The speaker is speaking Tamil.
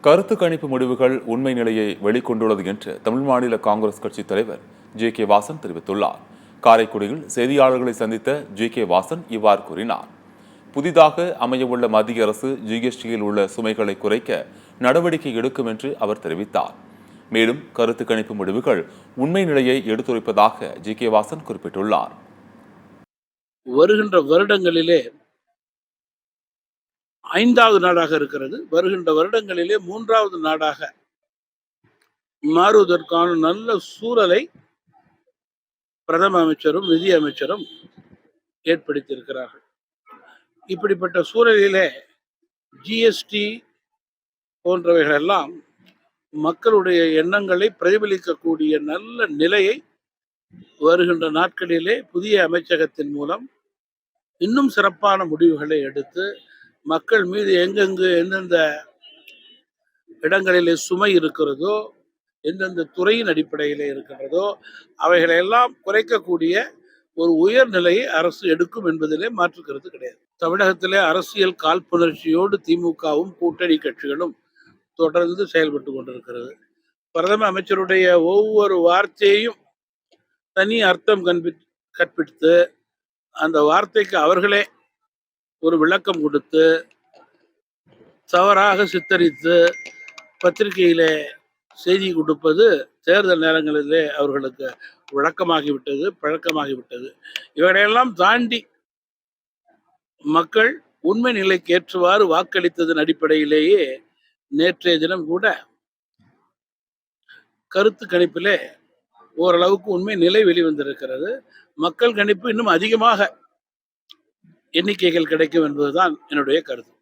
கருத்து கணிப்பு முடிவுகள் உண்மை நிலையை வெளிக்கொண்டுள்ளது என்று தமிழ் மாநில காங்கிரஸ் கட்சி தலைவர் ஜே.கே. வாசன் தெரிவித்துள்ளார். காரைக்குடியில் செய்தியாளர்களை சந்தித்த ஜே.கே. வாசன் இவ்வாறு கூறினார். புதிதாக அமையவுள்ள மத்திய அரசு ஜிஎஸ்டியில் உள்ள சுமைகளை குறைக்க நடவடிக்கை எடுக்கும் என்று அவர் தெரிவித்தார். மேலும் கருத்து கணிப்பு முடிவுகள் உண்மை நிலையை எடுத்துரைப்பதாக ஜே.கே. வாசன் குறிப்பிட்டுள்ளார். வருகின்ற வருடங்களிலே 5வது நாடாக இருக்கிறது. வருகின்ற வருடங்களிலே 3வது நாடாக மாறுவதற்கான நல்ல சூழலை பிரதம அமைச்சரும் நிதி அமைச்சரும் ஏற்படுத்தியிருக்கிறார்கள். இப்படிப்பட்ட சூழலிலே ஜிஎஸ்டி போன்றவைகள் எல்லாம் மக்களுடைய எண்ணங்களை பிரதிபலிக்கக்கூடிய நல்ல நிலையை வருகின்ற நாட்களிலே புதிய அமைச்சகத்தின் மூலம் இன்னும் சிறப்பான முடிவுகளை எடுத்து மக்கள் மீது எங்கெங்கு எந்தெந்த இடங்களிலே சுமை இருக்கிறதோ, எந்தெந்த துறையின் அடிப்படையிலே இருக்கின்றதோ அவைகளெல்லாம் குறைக்கக்கூடிய ஒரு உயர்நிலையை அரசு எடுக்கும் என்பதிலே மாற்றுக்கிறது கிடையாது. தமிழகத்திலே அரசியல் காழ்ப்புணர்ச்சியோடு திமுகவும் கூட்டணி கட்சிகளும் தொடர்ந்து செயல்பட்டு கொண்டிருக்கிறது. பிரதம அமைச்சருடைய ஒவ்வொரு வார்த்தையையும் தனி அர்த்தம் கற்பித்து அந்த வார்த்தைக்கு அவர்களே ஒரு விளக்கம் கொடுத்து தவறாக சித்தரித்து பத்திரிகையிலே செய்தி கொடுப்பது தேர்தல் நேரங்களிலே அவர்களுக்கு வழக்கமாகிவிட்டது, பழக்கமாகிவிட்டது. இவரையெல்லாம் தாண்டி மக்கள் உண்மை நிலைக்கு ஏற்றவாறு வாக்களித்ததன் அடிப்படையிலேயே நேற்றைய தினம் கூட கருத்து கணிப்பிலே ஓரளவுக்கு உண்மை நிலை வெளிவந்திருக்கிறது. மக்கள் கணிப்பு இன்னும் அதிகமாக எண்ணிக்கைகள் கிடைக்கும் என்பதுதான் என்னுடைய கருத்து.